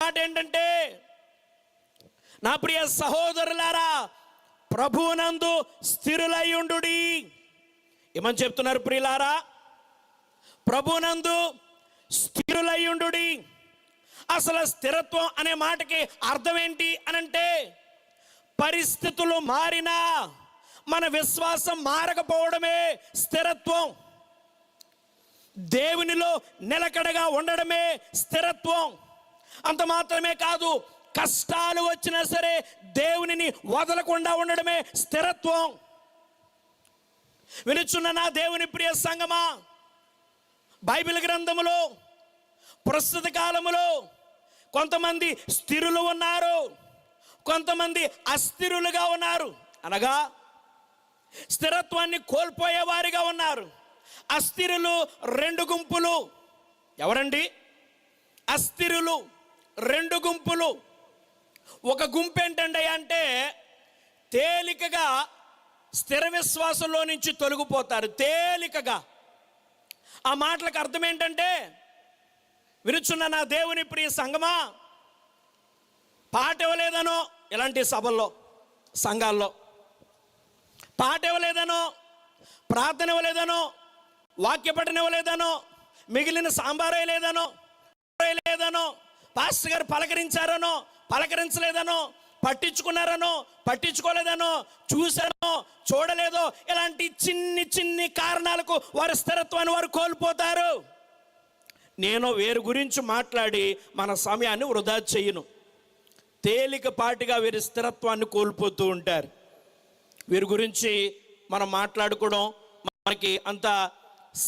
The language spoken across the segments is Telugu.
మాట ఏంటంటే, నా ప్రియ సహోదరులారా, ప్రభువునందు స్థిరులయ్యుండుడి. ఏమని చెప్తున్నారు ప్రియులారా? ప్రభువునందు స్థిరులయ్యుండుడి. అసలు స్థిరత్వం అనే మాటకి అర్థం ఏంటి అనంటే, పరిస్థితులు మారినా మన విశ్వాసం మారకపోవడమే స్థిరత్వం. దేవునిలో నిలకడగా ఉండడమే స్థిరత్వం. అంత మాత్రమే కాదు, కష్టాలు వచ్చినా సరే దేవునిని వదలకుండా ఉండడమే స్థిరత్వం. వినుచున్న నా దేవుని ప్రియ సంగమా, బైబిల్ గ్రంథములో ప్రస్తుత కాలములో కొంతమంది స్థిరులు ఉన్నారు, కొంతమంది అస్థిరులుగా ఉన్నారు. అనగా స్థిరత్వాన్ని కోల్పోయే వారిగా ఉన్నారు. అస్థిరులు రెండు గుంపులు. ఎవరండి? అస్థిరులు రెండు గుంపులు. ఒక గుంపు ఏంటండి అంటే, తేలికగా స్థిర విశ్వాసంలో నుంచి తొలగిపోతారు. తేలికగా. ఆ మాటలకు అర్థం ఏంటంటే, వినుచున్న నా దేవుని ప్రియ సంగమా, పాట ఇవ్వలేదనో ఇలాంటి సభల్లో సంఘాల్లో పాట ఇవ్వలేదనో, ప్రార్థన ఇవ్వలేదనో, వాక్యపఠన ఇవ్వలేదనో, మిగిలిన సాంబారే లేదనో, పాస్టర్ గారు పలకరించారనో పలకరించలేదనో, పట్టించుకున్నారనో పట్టించుకోలేదనో, చూశానో చూడలేదో, ఇలాంటి చిన్ని చిన్ని కారణాలకు వారి స్థిరత్వాన్ని వారు కోల్పోతారు. నేను వీరి గురించి మాట్లాడి మన సమయాన్ని వృధా చేయను. తేలికపాటిగా వీరి స్థిరత్వాన్ని కోల్పోతూ ఉంటారు. వీరి గురించి మనం మాట్లాడుకోవడం మనకి అంత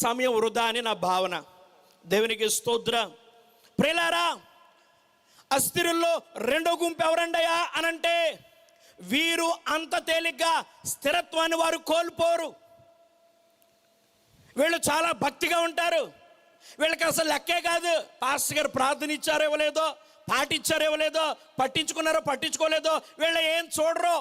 సమయం వృధా అని నా భావన. దేవునికి స్తోత్రం. ప్రియులారా, అస్థిరుల్లో రెండో గుంపు ఎవరండయా అనంటే, వీరు అంత తేలిగ్గా స్థిరత్వాన్ని వారు కోల్పోరు. వీళ్ళు చాలా భక్తిగా ఉంటారు. వీళ్ళకి అసలు లెక్కే కాదు, పాస్టర్ గారు ప్రార్థన ఇచ్చారో ఇవ్వలేదో, పాటిచ్చారో ఇవ్వలేదో, పట్టించుకున్నారో పట్టించుకోలేదో, వీళ్ళు ఏం చూడరు.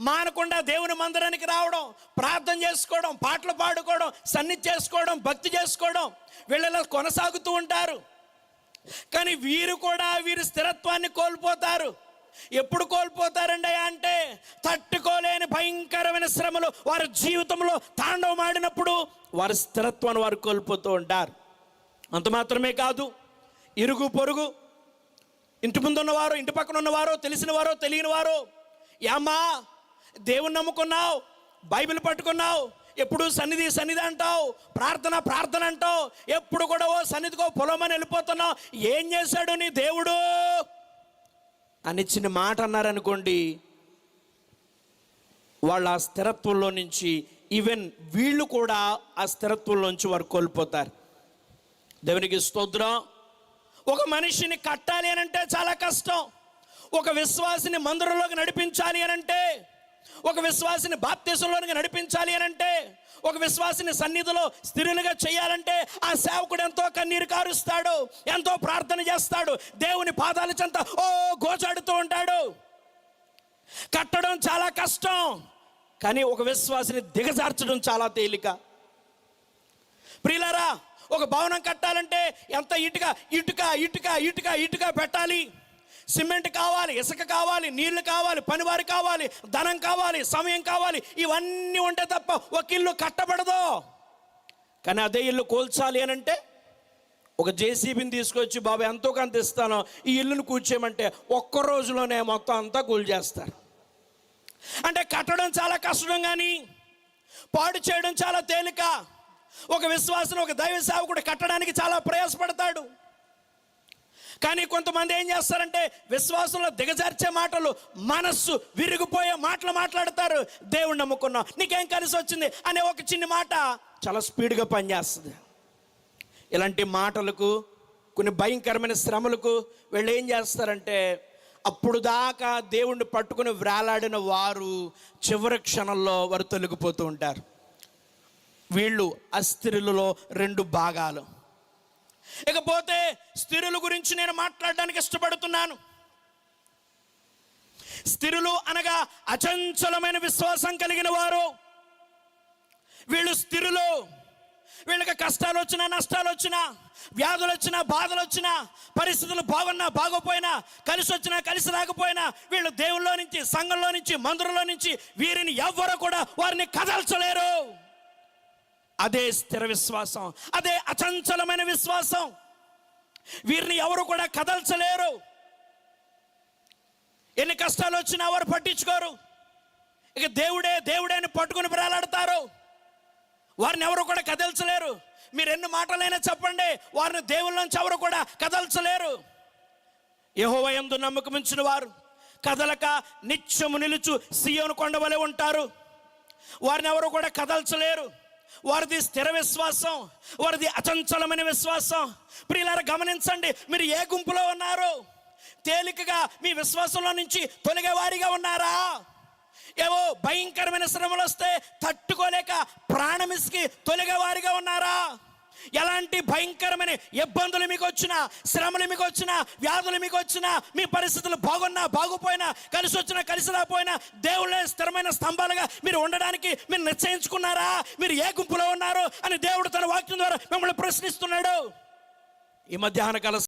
మానకుండా దేవుని మందిరానికి రావడం, ప్రార్థన చేసుకోవడం, పాటలు పాడుకోవడం, సన్నిధి చేసుకోవడం, భక్తి చేసుకోవడం, వీళ్ళలా కొనసాగుతూ ఉంటారు. కానీ వీరు కూడా వీరి స్థిరత్వాన్ని కోల్పోతారు. ఎప్పుడు కోల్పోతారండి అంటే, తట్టుకోలేని భయంకరమైన శ్రమలు వారి జీవితంలో తాండవమాడినప్పుడు వారి స్థిరత్వాన్ని వారు కోల్పోతూ ఉంటారు. అంత మాత్రమే కాదు, ఇరుగు పొరుగు, ఇంటి ముందున్నవారు, ఇంటి పక్కన ఉన్నవారు, తెలిసిన వారు, తెలియని వారు, ఏమ్మా దేవుని నమ్ముకున్నావు, బైబిల్ పట్టుకున్నావు, ఎప్పుడు సన్నిధి సన్నిధి అంటావు, ప్రార్థన ప్రార్థన అంటావు, ఎప్పుడు కూడా ఓ సన్నిధికో పొలమని వెళ్ళిపోతున్నావు, ఏం చేశాడు నీ దేవుడు అని చిన్న మాట అన్నారనుకోండి, వాళ్ళ ఆ స్థిరత్వంలో నుంచి, ఈవెన్ వీళ్ళు కూడా ఆ స్థిరత్వంలోంచి వారు కోల్పోతారు. దేవునికి స్తోత్రం. ఒక మనిషిని కట్టాలి అని అంటే చాలా కష్టం. ఒక విశ్వాసిని మందిరంలోకి నడిపించాలి అని అంటే, ఒక విశ్వాసిని బాప్తిసంలోకి నడిపించాలి అని అంటే, ఒక విశ్వాసిని సన్నిధిలో స్థిరులుగా చేయాలంటే ఆ సేవకుడు ఎంతో కన్నీరు కారుస్తాడు, ఎంతో ప్రార్థన చేస్తాడు, దేవుని పాదాల చెంత గోచాడుతూ ఉంటాడు. కట్టడం చాలా కష్టం, కానీ ఒక విశ్వాసిని దిగజార్చడం చాలా తేలిక. ప్రియులారా, ఒక భవనం కట్టాలంటే ఎంత ఇటుక ఇటుక ఇటుక ఇటుక ఇటుక పెట్టాలి, సిమెంట్ కావాలి, ఇసుక కావాలి, నీళ్లు కావాలి, పనివారు కావాలి, ధనం కావాలి, సమయం కావాలి. ఇవన్నీ ఉంటే తప్ప ఒక ఇల్లు కట్టబడదు. కానీ అదే ఇల్లు కూల్చాలి అని అంటే, ఒక జేసీబీని తీసుకొచ్చి బాబా ఎంతో కొంత ఇస్తాను, ఈ ఇల్లును కూర్చోమంటే ఒక్క రోజులోనే మొత్తం అంతా కూల్చేస్తారు. అంటే కట్టడం చాలా కష్టం, కానీ పాడు చేయడం చాలా తేలిక. ఒక విశ్వాసం, ఒక దైవ సేవకుడు కట్టడానికి చాలా ప్రయాసపడతాడు. కానీ కొంతమంది ఏం చేస్తారంటే, విశ్వాసంలో దిగజార్చే మాటలు, మనస్సు విరిగిపోయే మాటలు మాట్లాడతారు. దేవుణ్ణి నమ్ముకున్నావు, నీకేం కలిసి వచ్చింది అనే ఒక చిన్న మాట చాలా స్పీడ్గా పనిచేస్తుంది. ఇలాంటి మాటలకు, కొన్ని భయంకరమైన శ్రమలకు వీళ్ళు ఏం చేస్తారంటే, అప్పుడు దాకా దేవుణ్ణి పట్టుకుని వ్రేలాడిన వారు చివరి క్షణంలో వారు తొలగిపోతూ ఉంటారు. వీళ్ళు అస్థిరులలో రెండు భాగాలు. ఇకపోతే స్థిరుల గురించి నేను మాట్లాడడానికి ఇష్టపడుతున్నాను. స్థిరులు అనగా అచంచలమైన విశ్వాసం కలిగిన వారు. వీళ్ళు స్థిరులు. వీళ్ళకి కష్టాలు వచ్చినా, నష్టాలు వచ్చినా, వ్యాధులు వచ్చినా, బాధలు వచ్చినా, పరిస్థితులు బాగున్నా బాగోపోయినా, కలిసి వచ్చినా కలిసి రాకపోయినా, వీళ్ళు దేవుల్లో నుంచి, సంఘంలో నుంచి, మందిరంలో నుంచి వీరిని ఎవ్వరూ కూడా వారిని కదల్చలేరు. అదే స్థిర విశ్వాసం, అదే అచంచలమైన విశ్వాసం. వీరిని ఎవరు కూడా కదల్చలేరు. ఎన్ని కష్టాలు వచ్చినా వారు పట్టించుకోరు. ఇక దేవుడే దేవుడే అని పట్టుకుని బ్రాలాడతారు. వారిని ఎవరు కూడా కదల్చలేరు. మీరు ఎన్ని మాటలైనా చెప్పండి, వారిని దేవుళ్ళలోంచి ఎవరు కూడా కదల్చలేరు. యెహోవా యందు నమ్మకం ఉంచిన వారు కదలక నిత్యము నిలుచు సీయోను కొండ వలె ఉంటారు. వారిని ఎవరు కూడా కదల్చలేరు. వారిది స్థిర విశ్వాసం, వారిది అచంచలమైన విశ్వాసం. ప్రియులారా గమనించండి, మీరు ఏ గుంపులో ఉన్నారు? తేలికగా మీ విశ్వాసంలో నుంచి తొలగే వారిగా ఉన్నారా? ఏవో భయంకరమైన శ్రమలు వస్తే తట్టుకోలేక ప్రాణమిసికి తొలగే వారిగా ఉన్నారా? ఎలాంటి భయంకరమైన ఇబ్బందులు మీకు వచ్చినా, శ్రమలు మీకు వచ్చినా, వ్యాధులు మీకు వచ్చినా, మీ పరిస్థితులు బాగున్నా బాగుపోయినా, కలిసి వచ్చినా కలిసి రాపోయినా, దేవుళ్ళే స్థిరమైన స్తంభాలుగా మీరు ఉండడానికి మీరు నిశ్చయించుకున్నారా? మీరు ఏ గుంపులో ఉన్నారు అని దేవుడు తన వాక్యం ద్వారా మిమ్మల్ని ప్రశ్నిస్తున్నాడు. ఈ మధ్యాహ్న కాల